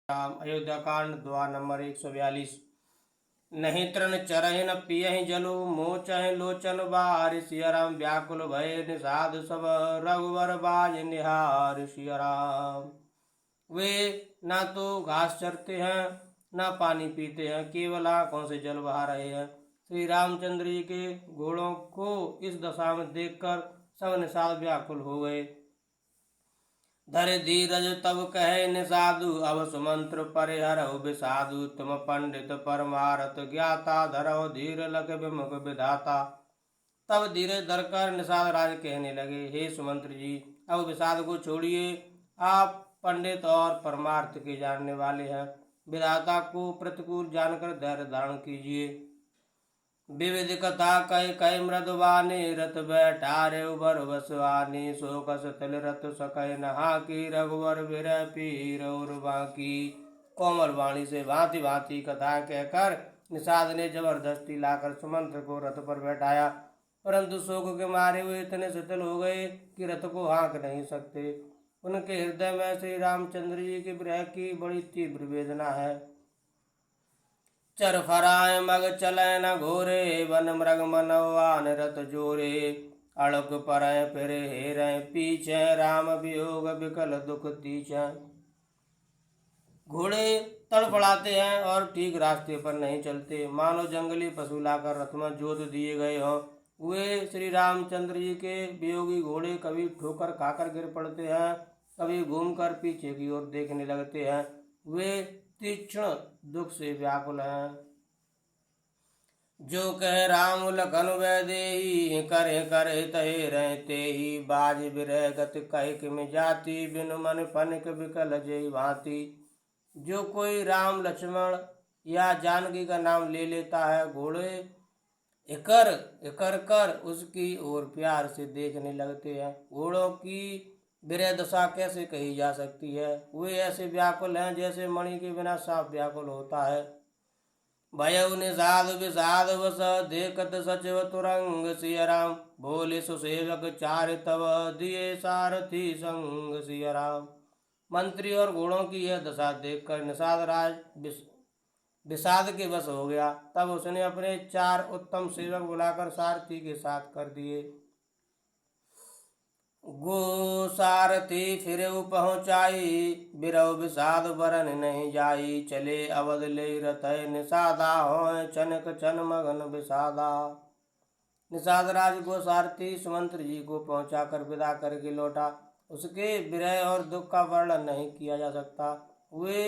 राम। अयोध्या कांड द्वार नंबर 142। नहीं तृण चरहि न पियहि जलु मोचहि लोचन बारि सिया राम। व्याकुल भय निषाद सब रघुवर बाज निहार सिया राम। वे ना तो घास चरते हैं ना पानी पीते हैं, केवल आंखों से जल बहा रहे हैं। श्री रामचंद्र जी के घोड़ों को इस दशा में देखकर सब निषाद व्याकुल हो गए। धर धीरज तब कहे निषादु अब सुमंत्र परिहरहु विषादु। तुम पंडित परमारथ ज्ञाता धरहु धीर लख विमुख विधाता। तब धीरज धरकर निषाद राज कहने लगे, हे सुमंत्र जी, अब विषाद को छोड़िए। आप पंडित और परमार्थ के जानने वाले हैं। विधाता को प्रतिकूल जानकर धैर्य धारण कीजिए। विविध कथा कह कह मृदुवानी रथ बैठारे उबर बसवानी। शोकस तिल रथ सकै नहा की रघुवर विरह पीर और बाकी। कोमल वाणी से भांति भांति कथा कहकर निषाद ने जबरदस्ती लाकर सुमंत्र को रथ पर बैठाया, परंतु शोक के मारे हुए इतने शिथिल हो गए कि रथ को हाँक नहीं सकते। उनके हृदय में श्री रामचंद्र जी के विरह की बड़ी तीव्र वेदना है। चर फराए मग चले न घोरे वन मृग मनवान रथ जोरे। अड़क परय फिर हेरे पीछे राम वियोग विकल दुख तीछे। घोड़े तड़फड़ाते हैं और ठीक रास्ते पर नहीं चलते, मानो जंगली पशु लाकर रथ में जोत दिए गए हों। वे श्री रामचंद्र जी के वियोगी घोड़े कभी ठोकर खाकर गिर पड़ते हैं, कभी घूमकर पीछे की ओर देखने लगते हैं। वे तीक्ष्ण दुख से व्याकुल हैं। जो कह राम लखन वै देही करे करे तहे रहते ही। बाज विरह गति कह किम जाति बिनु मन फनिक विकल जय भांति। जो कोई राम लक्ष्मण या जानकी का नाम ले लेता है, घोड़े इकर इकर कर उसकी ओर प्यार से देखने लगते हैं। घोड़ों की विरह दशा कैसे कही जा सकती है। वे ऐसे व्याकुल हैं जैसे मणि के बिना सांप व्याकुल होता है। भयउ निषाद विषाद वस देखत सचिव तुरंग सिया राम। बोले सुसेवक चार तब दिए सारथी संग सिया राम। मंत्री और घोड़ों की यह दशा देखकर निषाद राज विषाद के वश हो गया। तब उसने अपने 4 उत्तम सेवक बुलाकर सारथी के साथ कर दिए। गो सारथी फिर पहुँचाई बिरव विषाद बरन नहीं जाई। चले अवध ले रथ निषादा हो चनक चन मगन विषादा। निषाद राज को सारथी सुमंत्र जी को पहुँचा कर विदा करके लौटा। उसके विरह और दुख का वर्णन नहीं किया जा सकता। वे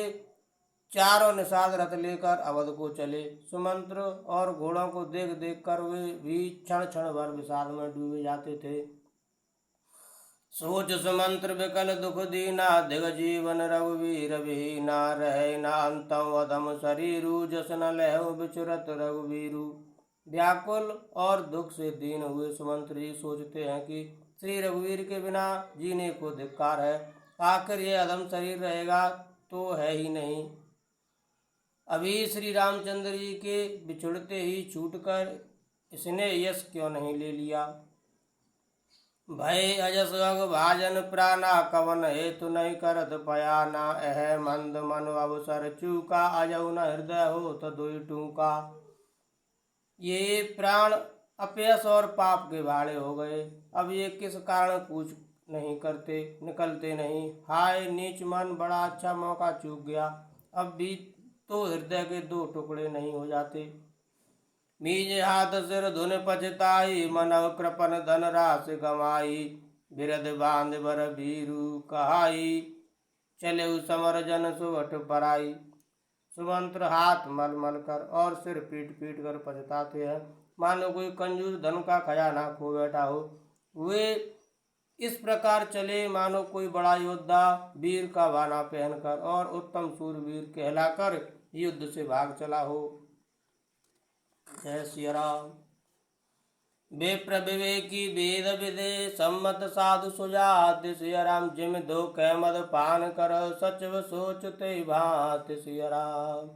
चारों निषाद रथ लेकर अवध को चले। सुमंत्र और घोड़ों को देख देख कर वे भी क्षण क्षण भर विषाद में डूबे जाते थे। सोच सुमंत्र विकल दुख दीना दिग जीवन रघुवीर विहीना। रहे न अंतम अधम शरीरु जस न लहु बिचुरत रघुवीरु। व्याकुल और दुख से दीन हुए सुमंत्र जी सोचते हैं कि श्री रघुवीर के बिना जीने को धिक्कार है। आखिर ये अधम शरीर रहेगा तो है ही नहीं। अभी श्री रामचंद्र जी के बिछुड़ते ही छूटकर इसने यश क्यों नहीं ले लिया। भय अजस अग भाजन प्राणा कवन हेतु नहीं करत पयाना। अह मंद मन अवसर चूका अजऊ न हृदय हो तदुई टूका। ये प्राण अपयश और पाप के भाड़े हो गए। अब ये किस कारण कूच नहीं करते, निकलते नहीं। हाय नीच मन, बड़ा अच्छा मौका चूक गया। अब भी तो हृदय के 2 टुकड़े नहीं हो जाते। मीज हाथ सिर धुन पछताई मनव कृपन धन रास गमाई। बिरद बांध बर भीरु कहाई चले समर जन सुवट पराई। सुमंत्र हाथ मल मल कर और सिर पीट पीट कर पछताते हैं, मानो कोई कंजूस धन का खजाना खो बैठा हो। वे इस प्रकार चले मानो कोई बड़ा योद्धा वीर का बाना पहनकर और उत्तम सूरवीर कहलाकर युद्ध से भाग चला हो। जय सिया राम। विप्र विवेकी वेद विदे सम्मत साधु सुजात सिया राम। जिम दो कै मद पान कर सचिव सोचते भांति सिया राम।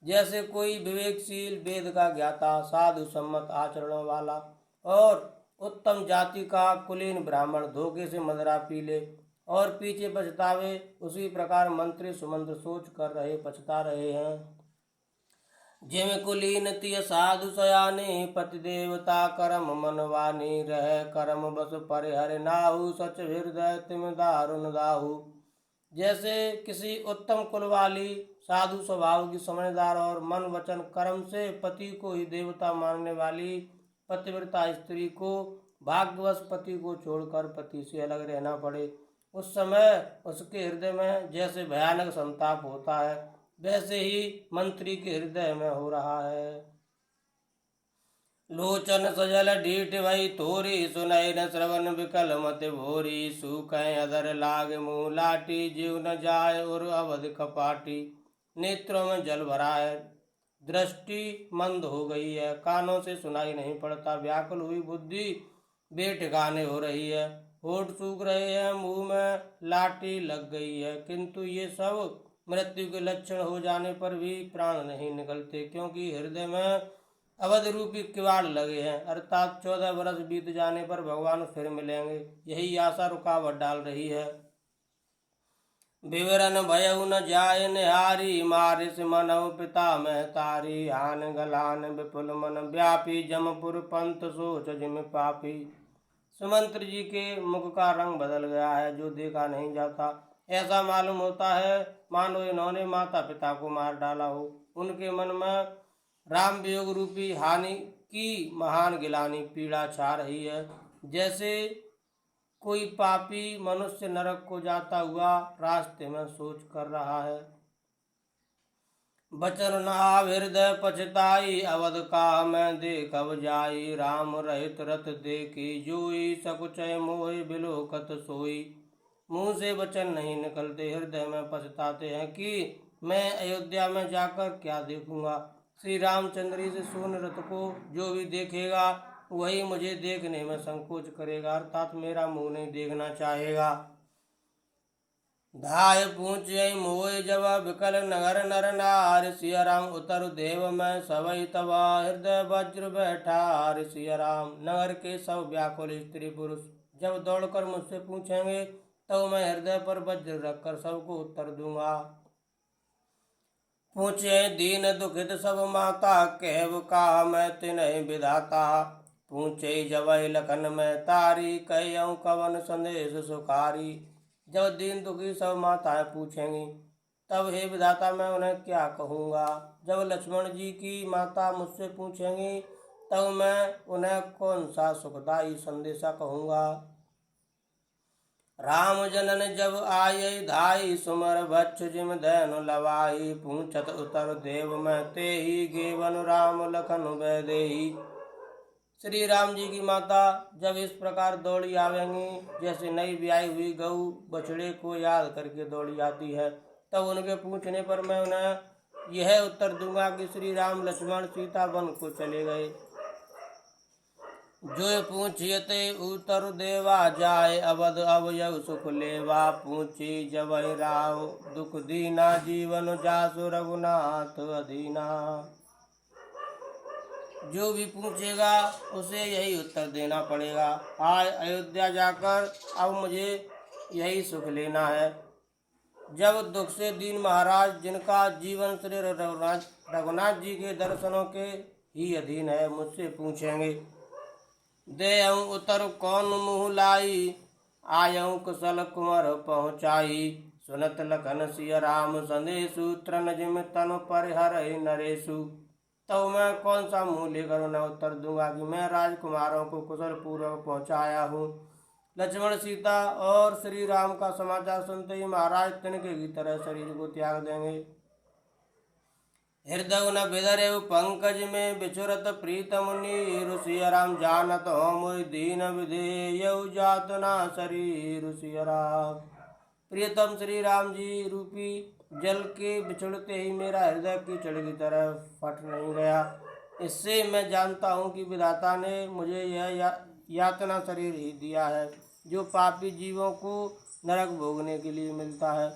जैसे कोई विवेकशील वेद का ज्ञाता साधु सम्मत आचरणों वाला और उत्तम जाति का कुलीन ब्राह्मण धोखे से मदिरा पी ले और पीछे पछतावे, उसी प्रकार मंत्री सुमंत्र सोच कर रहे पछता रहे हैं। जिम कुलीन तिय साधु सयानी, पति देवता करम मनवानी, रह करम बस परिहर नाहु, सच हृदय तिम दारुण दाहु। जैसे किसी उत्तम कुल वाली साधु स्वभाव की समझदार और मन वचन कर्म से पति को ही देवता मानने वाली पतिव्रता स्त्री को भाग्यवश पति को छोड़कर पति से अलग रहना पड़े, उस समय उसके हृदय में जैसे भयानक संताप होता है, वैसे ही मंत्री के हृदय में हो रहा है। लोचन सजल ढीठ भई थोरी, सुनई न श्रवण विकल मत भोरी, सूखै अधर लाग मुँह लाटी, जीव न जाय और अवध कपाटी। नेत्रों में जल भरा है, दृष्टि मंद हो गई है, कानों से सुनाई नहीं पड़ता, व्याकुल हुई बुद्धि बेठिकाने हो रही है, होठ सूख रहे हैं, मुंह में लाठी लग गई है, किंतु ये सब मृत्यु के लक्षण हो जाने पर भी प्राण नहीं निकलते, क्योंकि हृदय में अवध रूपी किवाड़ लगे हैं, अर्थात 14 वर्ष बीत जाने पर भगवान फिर मिलेंगे, यही आशा रुकावट डाल रही है। विवरण भयउ न जाय निहारी, मारिस मनउ पिता में तारी, हान गलान विपुल मन व्यापी, जमपुर पंथ सोच जिम पापी। सुमंत्र जी के मुख का रंग बदल गया है, जो देखा नहीं जाता, ऐसा मालूम होता है मानो इन्होंने माता पिता को मार डाला हो। उनके मन में राम वियोग रूपी हानि की महान गिलानी पीड़ा छा रही है, जैसे कोई पापी मनुष्य नरक को जाता हुआ रास्ते में सोच कर रहा है। बचन नाव हृदय पछताई, अवध का मैं देखब जाई, राम रहित रथ देखी जोई, सकुचय मोहि बिलोकत सोई। मुंह से वचन नहीं निकलते, हृदय में पछताते हैं कि मैं अयोध्या में जाकर क्या देखूंगा। श्री रामचंद्र इस सोन रथ को जो भी देखेगा वही मुझे देखने में संकोच करेगा, अर्थात मेरा मुंह नहीं देखना चाहेगा। धाय पूछय मोय जब विकल नगर नर नार, सिया राम उतर देव में सबई तबा, हृदय वज्र बैठा सिया राम। नगर के सब व्याकुल स्त्री पुरुष जब दौड़कर मुझसे पूछेंगे तो मैं हृदय पर वज्र रखकर सबको उत्तर दूंगा। पूछे दीन दुखित सब माता, कहव का मैं तिन्ह विधाता, पूछे जवै लखन में तारी, कहऊँ कवन संदेश सुखारी। जब दीन दुखी सब माताएं पूछेंगी तब हे विधाता मैं उन्हें क्या कहूँगा। जब लक्ष्मण जी की माता मुझसे पूछेंगी तब मैं उन्हें कौन सा सुखदायी संदेशा कहूँगा। राम जनन जब आये धाई, सुमर भक्ष जिम धैनु लवाई, पूछत उतर देव में तेहि, गेवन राम लखन वैदेही। श्री राम जी की माता जब इस प्रकार दौड़ी आवेंगी जैसे नई ब्याई हुई गऊ बछड़े को याद करके दौड़ी आती है, तब उनके पूछने पर मैं उन्हें यह उत्तर दूंगा कि श्री राम लक्ष्मण सीता वन को चले गए। जो पूछियते उतर देवा जाए, अवध अवयव सुख लेवा, पूछी जब राव दुख दीना, जीवन जासु रघुनाथ अधीना। जो भी पूछेगा उसे यही उत्तर देना पड़ेगा, आज अयोध्या जाकर अब मुझे यही सुख लेना है। जब दुख से दीन महाराज जिनका जीवन श्री रघुनाथ जी के दर्शनों के ही अधीन है मुझसे पूछेंगे। देहूँ उतर कौन मुँह लाई, आयऊँ कुशल कुंवर पहुँचाई, सुनत लखन सिय राम संदेशु, तृण जिम तनु परिहरहि नरेशु। तो मैं कौन सा मुँह लेकर उन्हें उत्तर दूंगा कि मैं राजकुमारों को कुशल पूर्वक पहुँचाया हूँ। लक्ष्मण सीता और श्री राम का समाचार सुनते ही महाराज तिनके की तरह शरीर को त्याग देंगे। हृदय न बिदरे पंकज में बिछुरत प्रीतम नीर, सिया राम जानत हो मुझ दीन विधेयउ, जात ना शरीर सिया राम। प्रियतम श्री राम जी रूपी जल के बिछुड़ते ही मेरा हृदय कीचड़ की तरह फट नहीं गया। इससे मैं जानता हूँ कि विधाता ने मुझे यह यातना शरीर ही दिया है जो पापी जीवों को नरक भोगने के लिए मिलता है।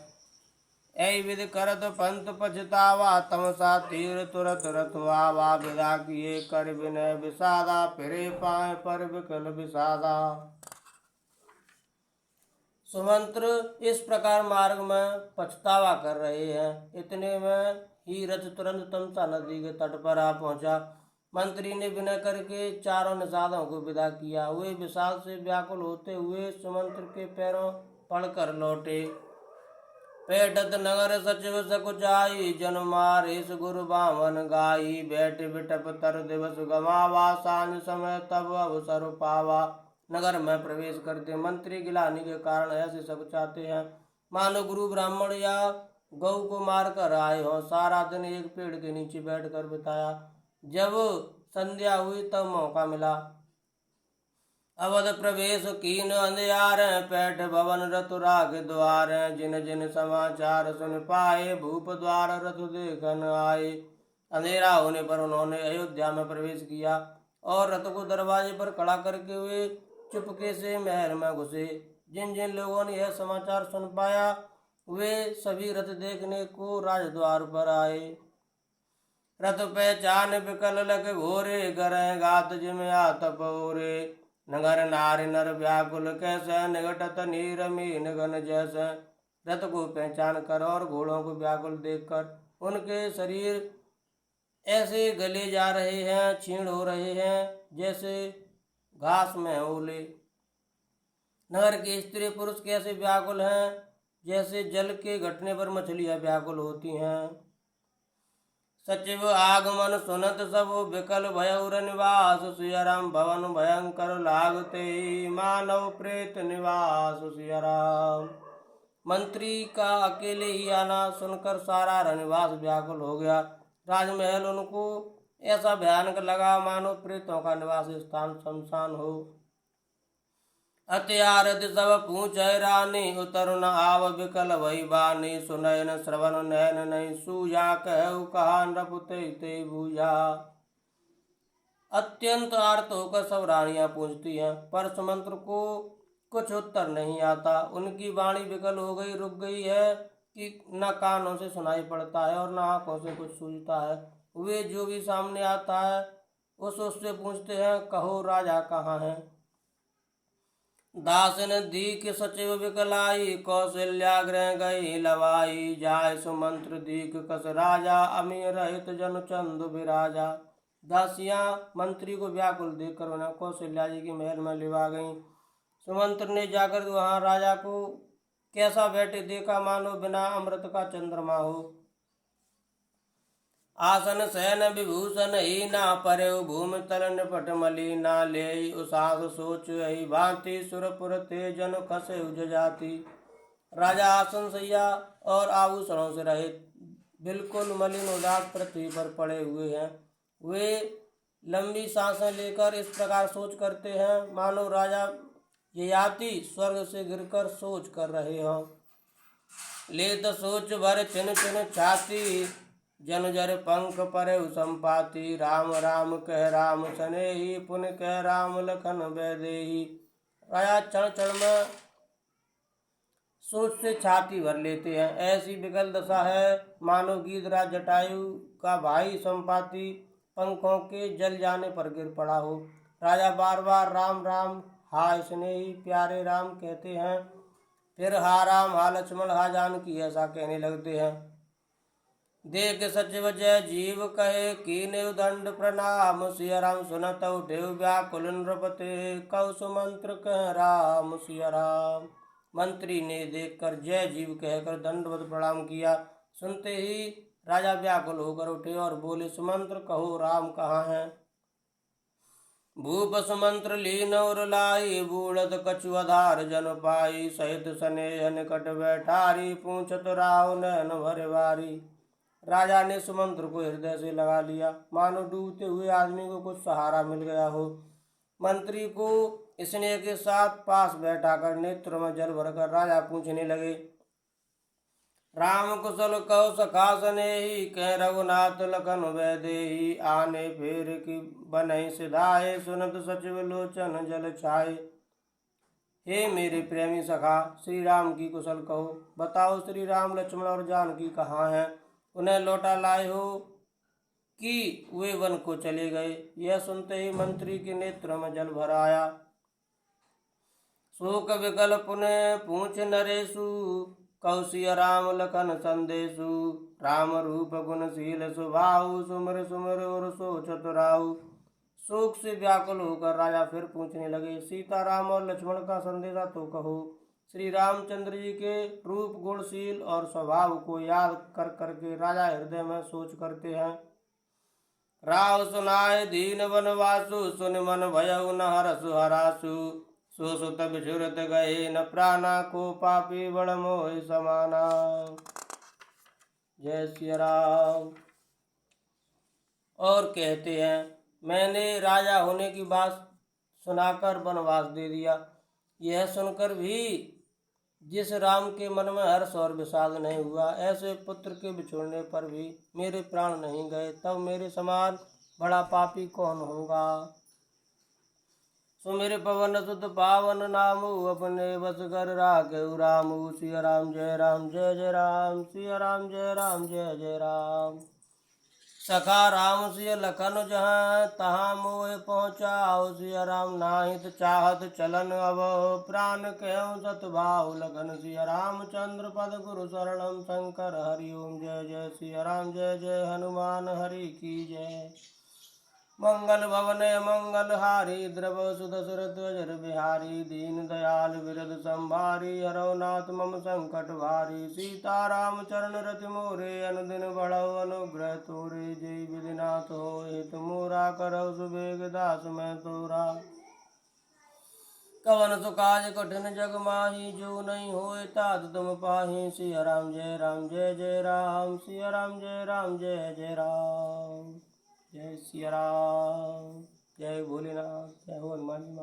ऐ विध करत पंथ पछतावा, तमसा तीर तुरत रथवावा, विदा किए कर विनय विषादा, फिरे पाए पर विकल विषादा। सुमंत्र इस प्रकार मार्ग में पछतावा कर रहे हैं। इतने में ही रथ तुरंत तमसा नदी के तट पर आ पहुंचा। मंत्री ने विनय करके चारों निषादों को विदा किया। वे विषाद से व्याकुल होते हुए सुमंत्र के पैरों पड़कर लौटे। पेटत नगर सचिव सकुचाई जन मारेश गुरु बामन गाई। बैठ बिटप तर दिवस गवावा सांझ समय तब अवसर पावा। नगर में प्रवेश करते मंत्री गिलानी के कारण ऐसे सकुचाते हैं मानो गुरु ब्राह्मण या गौ को मार कर आए हो। सारा दिन एक पेड़ के नीचे बैठकर बिताया। जब संध्या हुई तब मौका मिला। अवध प्रवेश कीन अंधियार पैठ भवन रतुरा के द्वार। जिन जिन समाचार सुन पाए भूप द्वार रथ देखन आए। अंधेरा होने पर उन्होंने अयोध्या में प्रवेश किया और रथ को दरवाजे पर खड़ा करके वे चुपके से महल में घुसे। जिन जिन लोगों ने यह समाचार सुन पाया वे सभी रथ देखने को राजद्वार पर आए। रथ पहचान विकल लग घोरे गरे गात जिम आतपोरे। नगर नारी नर व्याकुल कैसे निघटत नीर मीन गन जैसे। रथ को पहचान कर और घोड़ों को व्याकुल देखकर उनके शरीर ऐसे गले जा रहे हैं, क्षीण हो रहे हैं जैसे घास में ओले। नगर के स्त्री पुरुष कैसे व्याकुल हैं जैसे जल के घटने पर मछलियां व्याकुल होती हैं। सचिव आगमन सुनत सब विकल भयउर निवास। सियाराम भवन भयंकर लागते मानव प्रेत निवास सियाराम। मंत्री का अकेले ही आना सुनकर सारा रनिवास व्याकुल हो गया। राजमहल उनको ऐसा भयानक लगा मानो प्रेतों का निवास स्थान शमशान हो। अत्यारद सब पूछे रानी उतर न आव विकल वही बानी। सुनय न श्रवण नैन नहीं सूया कहु कहा नृपते ते बूझा। अत्यंत आर्त होकर सब रानियां पूछती हैं पर सुमंत्र को कुछ उत्तर नहीं आता। उनकी वाणी विकल हो गई, रुक गई है कि न कानों से सुनाई पड़ता है और न आंखों से कुछ सूझता है। वे जो भी सामने आता है उससे पूछते हैं कहो राजा कहाँ है। दासन दीक सचिव विकलाई कौशल्याग्रह गई लवाई। जाय सुमंत्र दीक कस राजा अमीर रहित जन चंदु विराजा। दासियां मंत्री को व्याकुल देखकर उन्हें कौशल्या जी के महल में लिवा गईं। सुमंत्र ने जाकर वहां राजा को कैसा बैठे देखा मानो बिना अमृत का चंद्रमा हो। आसन सैन विभूषण ही ना परे भूमि तल निपट मली ना ले। उसास सोच ही भांति सुरपुर ते जन खसे उज जाती। राजा आसन सैया और आभूषणों से रहित बिल्कुल मलिन उदास पृथ्वी पर पड़े हुए हैं। वे लंबी सांसें लेकर इस प्रकार सोच करते हैं मानो राजा ययाति स्वर्ग से गिरकर सोच कर रहे हों। ले तो सोच भर चिन चिन छाती जन जर पंख परे संपाति। राम राम कह राम सनेही पुन कह राम लखन वैदेही। राजा क्षण क्षण में सोच से छाती भर लेते हैं। ऐसी विकल दशा है मानो गीधराज जटायु का भाई संपाति पंखों के जल जाने पर गिर पड़ा हो। राजा बार बार राम राम हा स्नेही प्यारे राम कहते हैं, फिर हा राम हा लक्ष्मण हा जानकी ऐसा कहने लगते हैं। देख सचिव जय जीव कहे कीने दंड प्रणाम। सिया राम सुनत उठे व्याकुल नृपते कौ सुमंत्र कह राम सिया राम। मंत्री ने देखकर जय जीव कहकर दंडवत प्रणाम किया। सुनते ही राजा व्याकुल होकर उठे और बोले सुमंत्र कहो राम कहाँ हैं। भूप सुमंत्र लीन और लाई बूढ़त कछु आधार जन पाई। सहित स्नेह निकट बैठारी पूछत राव नैन भरे बारी। राजा ने सुमंत्र को हृदय से लगा लिया मानो डूबते हुए आदमी को कुछ सहारा मिल गया हो। मंत्री को स्नेह के साथ पास बैठाकर नेत्र में जल भरकर राजा पूछने लगे राम कुशल कहो सखा स्नेही कह रघुनाथ लखन वैदेही। आने फेर की बनहि सिधाए सुनत सचिव लोचन जल छाए। हे मेरे प्रेमी सखा श्री राम की कुशल कहो, बताओ श्री राम लक्ष्मण और जानकी कहाँ हैं। उन्हें लौटा लाए हो कि वे वन को चले गए। यह सुनते ही मंत्री के नेत्रों में जल भर आया। शोक विकल पुनः पूछ नरेशु, कौशिय राम लखन संदेशु। राम रूप गुणशील स्वभाव, सुमर सुमर और सोचत राहु। शोक से व्याकुल होकर राजा फिर पूछने लगे, सीता राम और लक्ष्मण का संदेशा तो कहो। श्री रामचंद्र जी के रूप गुणशील और स्वभाव को याद कर करके राजा हृदय में सोच करते हैं। राव सुनाए दीन वनवासु, सुन मन भयउ न हरसु हरासु। सो सुत बिछुरत गए न प्राणा, को पापी बड़ मोह समाना। जय श्री राम। और कहते हैं, मैंने राजा होने की बात सुनाकर वनवास दे दिया। यह सुनकर भी जिस राम के मन में हर्ष और विषाद नहीं हुआ, ऐसे पुत्र के बिछुड़ने पर भी मेरे प्राण नहीं गए, तब मेरे समान बड़ा पापी कौन होगा। सुमिर पवन सुत पावन नामु, अपने बस कर राखेउ रामु। सिया राम जय राम जय जय राम, सिया राम जय राम जय जय राम। सखा राम सिय लखन जहाँ, तहाँ मोह पहुँचाओ। सिया राम नाहित चाहत चलन अब, प्राण कहूँ सतभाव लखन। सिया रामचंद्र पद गुरु शरणम, शंकर हरि ओम जय जय। सिया राम जय जय, हनुमान हरि की जय। मंगल भवन मंगल हारी, द्रव सुत सुरत अजर बिहारी। दीन दयाल बिरद संभारी, हरौ नाथ मम संकट भारी। सीता राम चरण रति मोरे, अनुदिन बढ़ौ अनुग्रह तोरे। जय विधिनाथ होय हित मोरा, करौ सुबेग दास मैं तोरा। कवन सुकाज कठिन जग माही, जो नहीं होय तात तुम पाही। सिया राम जय राम जय जय राम, सिया राम जय राम जय जय राम। जय सिया राम, जय भोलेनाथ, जय हो हनुमान जी महाराज।